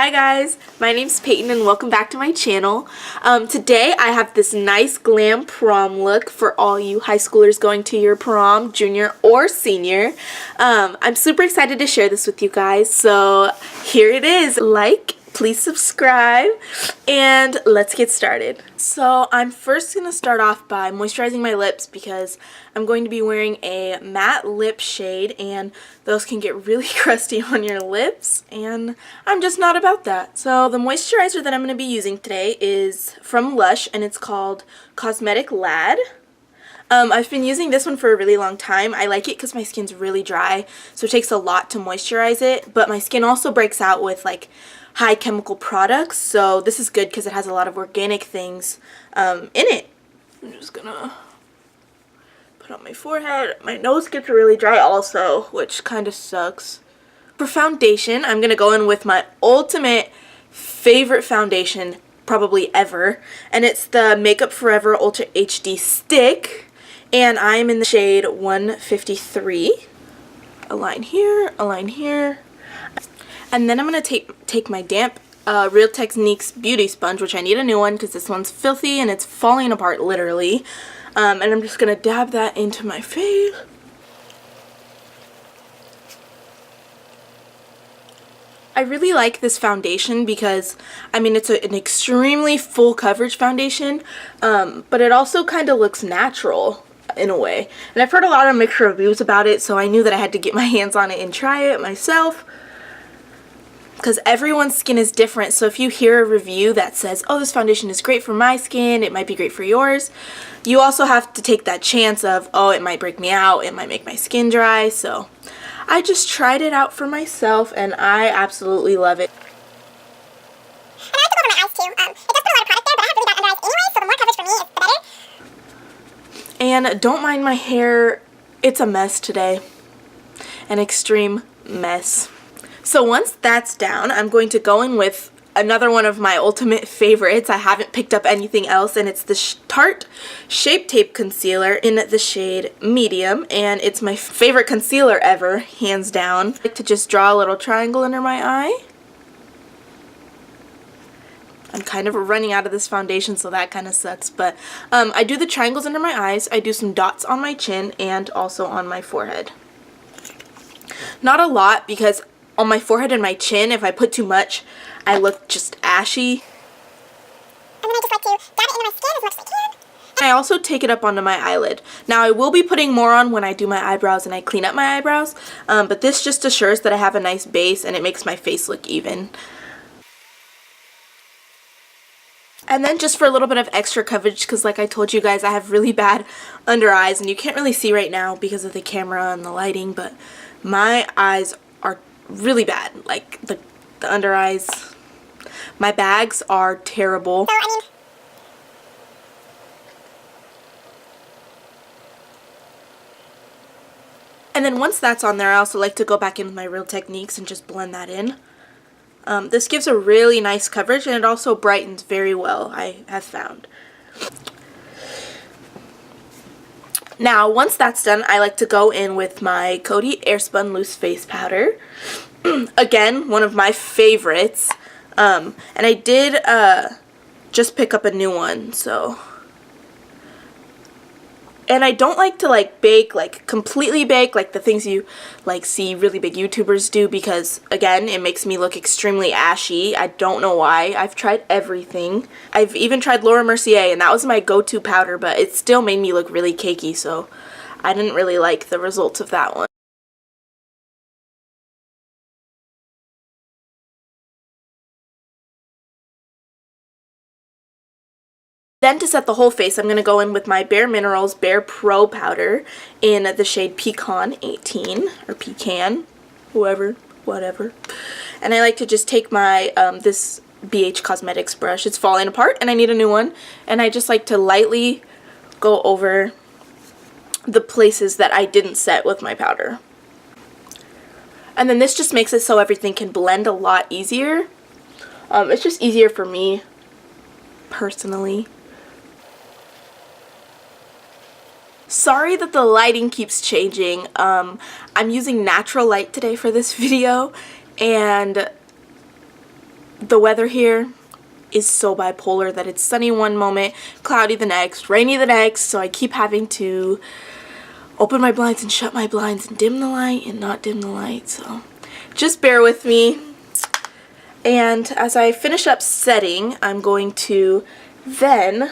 Hi guys, my name's Peyton and welcome back to my channel. Today I have this nice glam prom look for all you high schoolers going to your prom, junior or senior. I'm super excited to share this with you guys, so here it is. Like, please subscribe, and let's get started. So I'm first going to start off by moisturizing my lips because I'm going to be wearing a matte lip shade and those can get really crusty on your lips and I'm just not about that. So the moisturizer that I'm going to be using today is from Lush and it's called Cosmetic Lad. I've been using this one for a really long time. I like it because my skin's really dry, so it takes a lot to moisturize it, but my skin also breaks out with like high chemical products, so this is good because it has a lot of organic things in it. I'm just gonna put on my forehead. My nose gets really dry also, which kind of sucks. For foundation, I'm gonna go in with my ultimate favorite foundation probably ever, and it's the Makeup Forever Ultra HD Stick, and I'm in the shade 153. A line here, a line here. And then I'm going to take my damp Real Techniques Beauty Sponge, which I need a new one because this one's filthy and it's falling apart literally. And I'm just going to dab that into my face. I really like this foundation because, I mean, it's an extremely full coverage foundation, but it also kind of looks natural in a way. And I've heard a lot of mixed reviews about it, so I knew that I had to get my hands on it and try it myself. Because everyone's skin is different, so if you hear a review that says, oh, this foundation is great for my skin, it might be great for yours, you also have to take that chance of, oh, it might break me out, it might make my skin dry, so I just tried it out for myself, and I absolutely love it. And I like to go over my eyes too. It does put a lot of product there, but I have really bad under eyes anyway, so the more coverage for me is the better. And don't mind my hair, it's a mess today. An extreme mess. So once that's down, I'm going to go in with another one of my ultimate favorites. I haven't picked up anything else, and it's the Tarte Shape Tape Concealer in the shade Medium, and it's my favorite concealer ever, hands down. I like to just draw a little triangle under my eye. I'm kind of running out of this foundation, so that kind of sucks, but I do the triangles under my eyes, I do some dots on my chin, and also on my forehead. Not a lot, because on my forehead and my chin, if I put too much, I look just ashy. And then I just like to dab it into my skin as much as I can. I also take it up onto my eyelid. Now I will be putting more on when I do my eyebrows and I clean up my eyebrows, but this just assures that I have a nice base and it makes my face look even. And then just for a little bit of extra coverage, because like I told you guys, I have really bad under eyes, and you can't really see right now because of the camera and the lighting, but my eyes are really bad, like the under eyes. My bags are terrible. So, I mean, and then once that's on there, I also like to go back in with my Real Techniques and just blend that in. This gives a really nice coverage, and it also brightens very well, I have found. Now, once that's done, I like to go in with my Coty Airspun Loose Face Powder. Again, one of my favorites. And I did just pick up a new one, so. And I don't like to like bake, like completely bake, like the things you like see really big YouTubers do, because again, it makes me look extremely ashy. I don't know why. I've tried everything. I've even tried Laura Mercier, and that was my go-to powder, but it still made me look really cakey, so I didn't really like the results of that one. Then to set the whole face, I'm going to go in with my Bare Minerals Bare Pro Powder in the shade Pecan 18, or Pecan, whatever. And I like to just take my, this BH Cosmetics brush. It's falling apart and I need a new one. And I just like to lightly go over the places that I didn't set with my powder. And then this just makes it so everything can blend a lot easier. It's just easier for me, personally. Sorry that the lighting keeps changing. I'm using natural light today for this video, and the weather here is so bipolar that it's sunny one moment, cloudy the next, rainy the next, so I keep having to open my blinds and shut my blinds and dim the light and not dim the light, so just bear with me. And as I finish up setting, I'm going to then,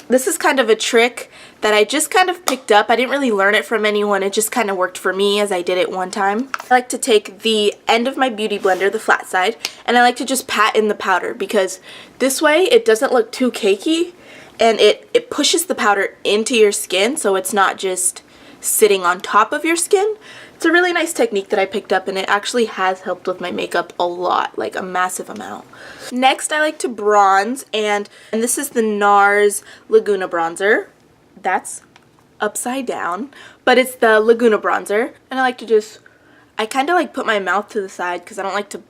this is kind of a trick that I just kind of picked up. I didn't really learn it from anyone. It just kind of worked for me as I did it one time. I like to take the end of my beauty blender, the flat side, and I like to just pat in the powder because this way it doesn't look too cakey and it pushes the powder into your skin so it's not just sitting on top of your skin. It's a really nice technique that I picked up and it actually has helped with my makeup a lot, like a massive amount. Next, I like to bronze, and this is the NARS Laguna bronzer. That's upside down, but it's the Laguna bronzer, and I like to just, I kind of like put my mouth to the side because I don't like to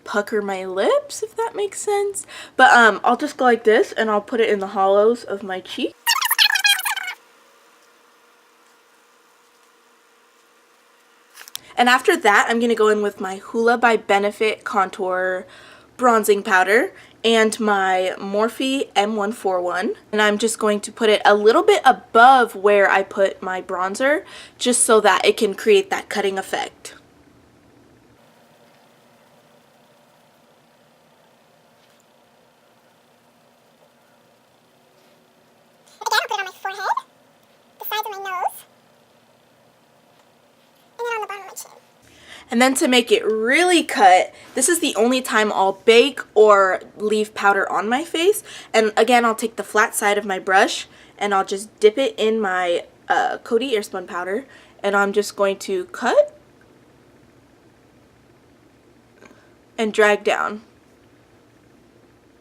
pucker my lips, if that makes sense. But I'll just go like this and I'll put it in the hollows of my cheek. And after that, I'm going to go in with my Hoola by Benefit Contour Bronzing Powder and my Morphe M141. And I'm just going to put it a little bit above where I put my bronzer, just so that it can create that cutting effect. Again, I'll put it on my forehead, the sides of my nose, and then on the bottom of my chin. And then to make it really cut, this is the only time I'll bake or leave powder on my face. And again, I'll take the flat side of my brush and I'll just dip it in my Coty Airspun powder. And I'm just going to cut and drag down.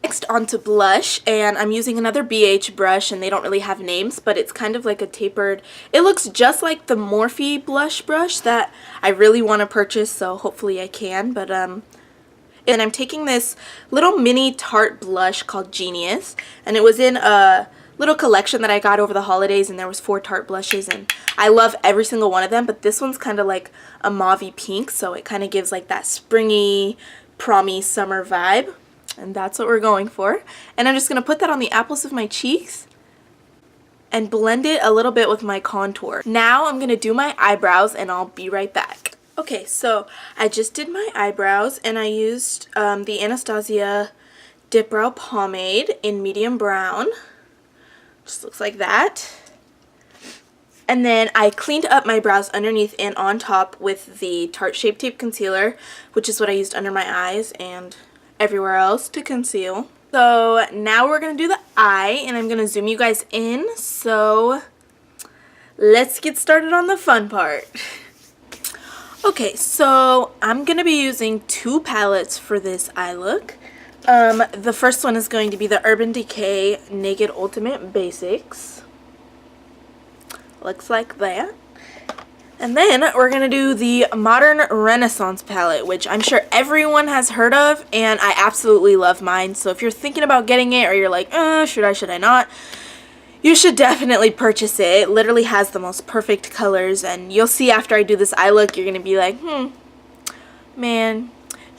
Next, onto blush, and I'm using another BH brush, and they don't really have names, but it's kind of like a tapered, it looks just like the Morphe blush brush that I really want to purchase, so hopefully I can. But and I'm taking this little mini Tarte blush called Genius, and it was in a little collection that I got over the holidays, and there was 4 Tarte blushes, and I love every single one of them, but this one's kind of like a mauvey pink, so it kind of gives like that springy, prom-y summer vibe. And that's what we're going for. And I'm just going to put that on the apples of my cheeks and blend it a little bit with my contour. Now I'm going to do my eyebrows and I'll be right back. Okay, so I just did my eyebrows and I used the Anastasia Dip Brow Pomade in medium brown. Just looks like that. And then I cleaned up my brows underneath and on top with the Tarte Shape Tape Concealer, which is what I used under my eyes and everywhere else to conceal. So now we're going to do the eye, and I'm going to zoom you guys in. So let's get started on the fun part. Okay, so I'm going to be using 2 palettes for this eye look. The first one is going to be the Urban Decay Naked Ultimate Basics. Looks like that. And then we're going to do the Modern Renaissance palette, which I'm sure everyone has heard of, and I absolutely love mine. So if you're thinking about getting it, or you're like, should I not? You should definitely purchase it. It literally has the most perfect colors, and you'll see after I do this eye look, you're going to be like, man,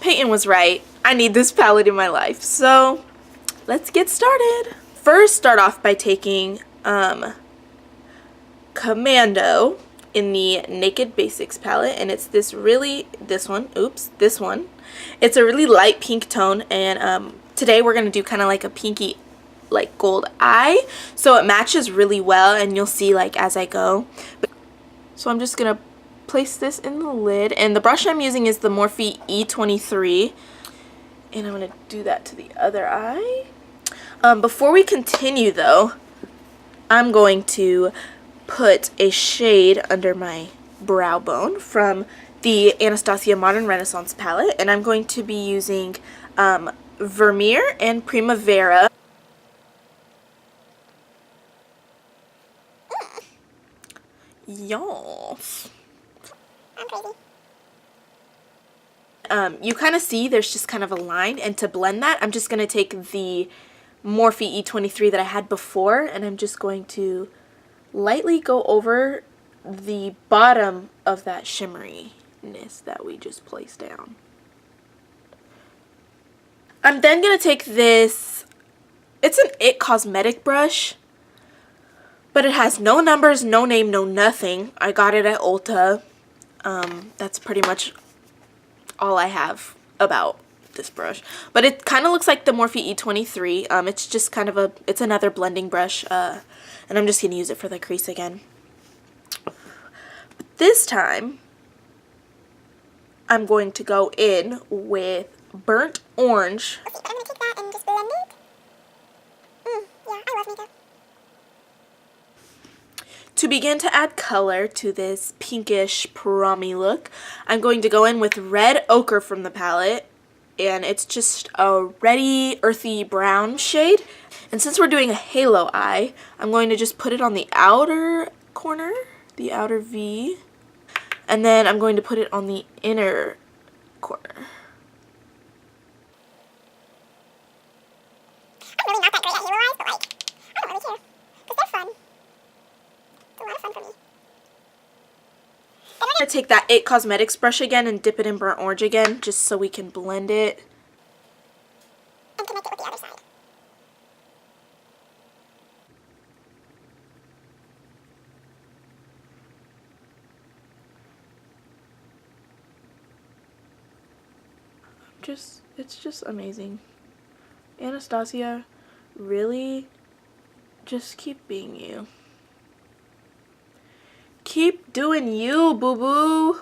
Peyton was right. I need this palette in my life. So let's get started. First, start off by taking Commando in the Naked Basics palette, and it's this one. It's a really light pink tone, and today we're going to do kind of like a pinky, like gold eye, so it matches really well, and you'll see like as I go. So I'm just going to place this in the lid, and the brush I'm using is the Morphe E23, and I'm going to do that to the other eye. Before we continue though, I'm going to put a shade under my brow bone from the Anastasia Modern Renaissance palette, and I'm going to be using Vermeer and Primavera. Yes. I'm crazy. You kind of see there's just kind of a line, and to blend that, I'm just going to take the Morphe E23 that I had before, and I'm just going to lightly go over the bottom of that shimmeriness that we just placed down. I'm then going to take this, it's an It Cosmetic brush, but it has no numbers, no name, no nothing. I got it at Ulta. That's pretty much all I have about this brush. But it kind of looks like the Morphe E23. It's just kind of it's another blending brush, and I'm just going to use it for the crease again. But this time, I'm going to go in with Burnt Orange. Okay, but I'm going to take that and just blend it. Yeah, I love makeup. To begin to add color to this pinkish prom-y look, I'm going to go in with Red Ochre from the palette, and it's just a reddy, earthy brown shade. And since we're doing a halo eye, I'm going to just put it on the outer corner, the outer V, and then I'm going to put it on the inner corner. I'm really not that great at halo eyes, but like, I don't really care, because they're fun. It's a lot of fun for me. I'm going to take that It Cosmetics brush again and dip it in Burnt Orange again, just so we can blend it. And connect it with the other side. It's just amazing. Anastasia, really, just keep being you. Keep doing you, boo-boo.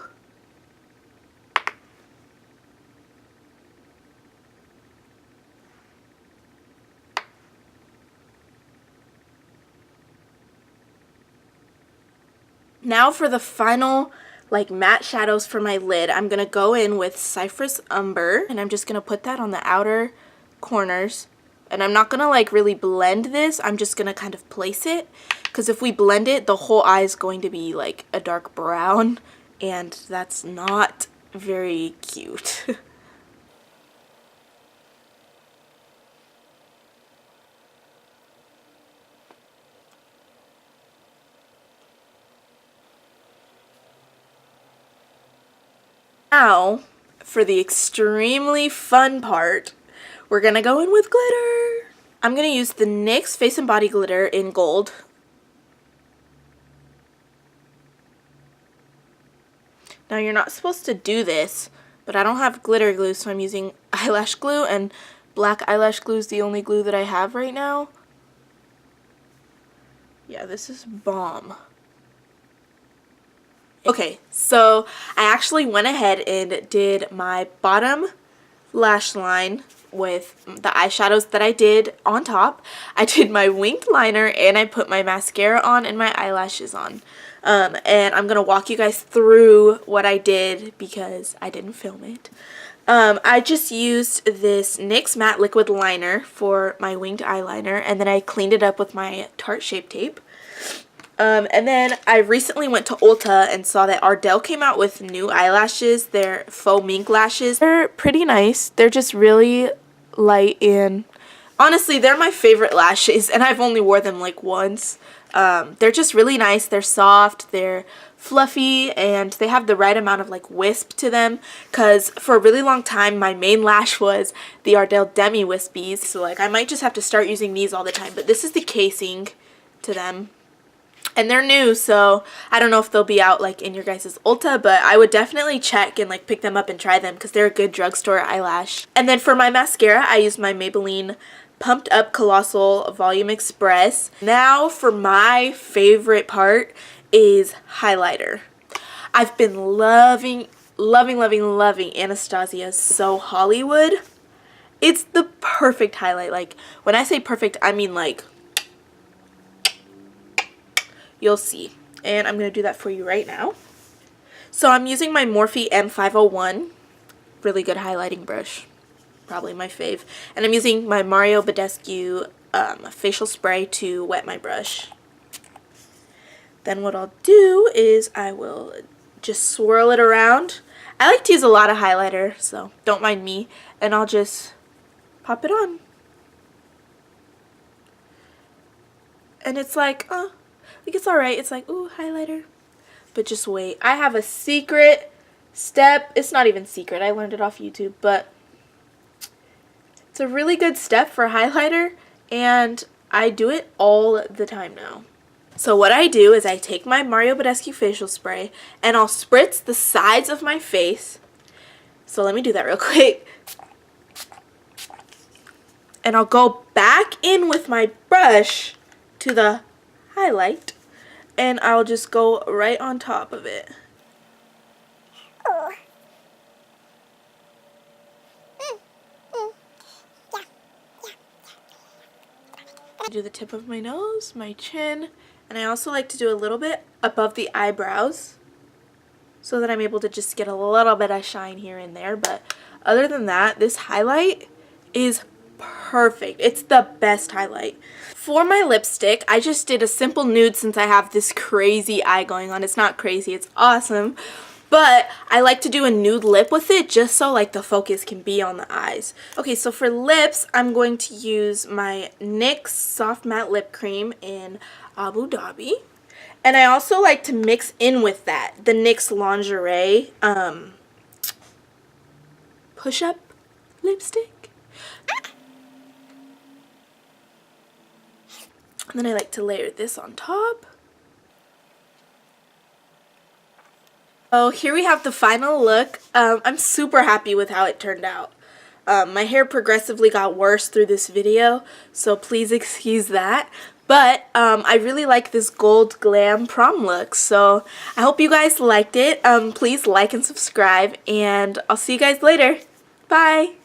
Now for the final like matte shadows for my lid, I'm going to go in with Cypress Umber, and I'm just going to put that on the outer corners. And I'm not going to like really blend this, I'm just going to kind of place it, because if we blend it, the whole eye is going to be like a dark brown, and that's not very cute. Now, for the extremely fun part, we're going to go in with glitter. I'm going to use the NYX Face and Body Glitter in gold. Now, you're not supposed to do this, but I don't have glitter glue, so I'm using eyelash glue, and black eyelash glue is the only glue that I have right now. Yeah, this is bomb. Okay, so I actually went ahead and did my bottom lash line with the eyeshadows that I did on top. I did my winged liner, and I put my mascara on and my eyelashes on. And I'm going to walk you guys through what I did because I didn't film it. I just used this NYX Matte Liquid Liner for my winged eyeliner, and then I cleaned it up with my Tarte Shape Tape. And then I recently went to Ulta and saw that Ardell came out with new eyelashes. They're faux mink lashes. They're pretty nice. They're just really light, and honestly, they're my favorite lashes, and I've only wore them like once. They're just really nice. They're soft, they're fluffy, and they have the right amount of like wisp to them, because for a really long time my main lash was the Ardell Demi Wispies, so like I might just have to start using these all the time. But this is the casing to them. And they're new, so I don't know if they'll be out like in your guys' Ulta, but I would definitely check and like pick them up and try them because they're a good drugstore eyelash. And then for my mascara, I used my Maybelline Pumped Up Colossal Volume Express. Now for my favorite part is highlighter. I've been loving Anastasia's So Hollywood. It's the perfect highlight. Like, when I say perfect, I mean like, you'll see. And I'm going to do that for you right now. So I'm using my Morphe M501. Really good highlighting brush. Probably my fave. And I'm using my Mario Badescu facial spray to wet my brush. Then what I'll do is I will just swirl it around. I like to use a lot of highlighter, so don't mind me. And I'll just pop it on. And it's like, oh. Like, it's alright. It's like, ooh, highlighter. But just wait. I have a secret step. It's not even secret. I learned it off YouTube. But It's a really good step for highlighter, and I do it all the time now. So what I do is I take my Mario Badescu facial spray and I'll spritz the sides of my face. So let me do that real quick. And I'll go back in with my brush to the highlight, and I'll just go right on top of it. Ooh. I do the tip of my nose, my chin, and I also like to do a little bit above the eyebrows so that I'm able to just get a little bit of shine here and there. But other than that, this highlight is perfect. It's the best highlight. For my lipstick, I just did a simple nude since I have this crazy eye going on. It's not crazy, it's awesome. But I like to do a nude lip with it just so like the focus can be on the eyes. Okay, so for lips, I'm going to use my NYX Soft Matte Lip Cream in Abu Dhabi. And I also like to mix in with that the NYX Lingerie push-up lipstick. And then I like to layer this on top. So here we have the final look. I'm super happy with how it turned out. My hair progressively got worse through this video, so please excuse that. But I really like this gold glam prom look, so I hope you guys liked it. Please like and subscribe, and I'll see you guys later. Bye!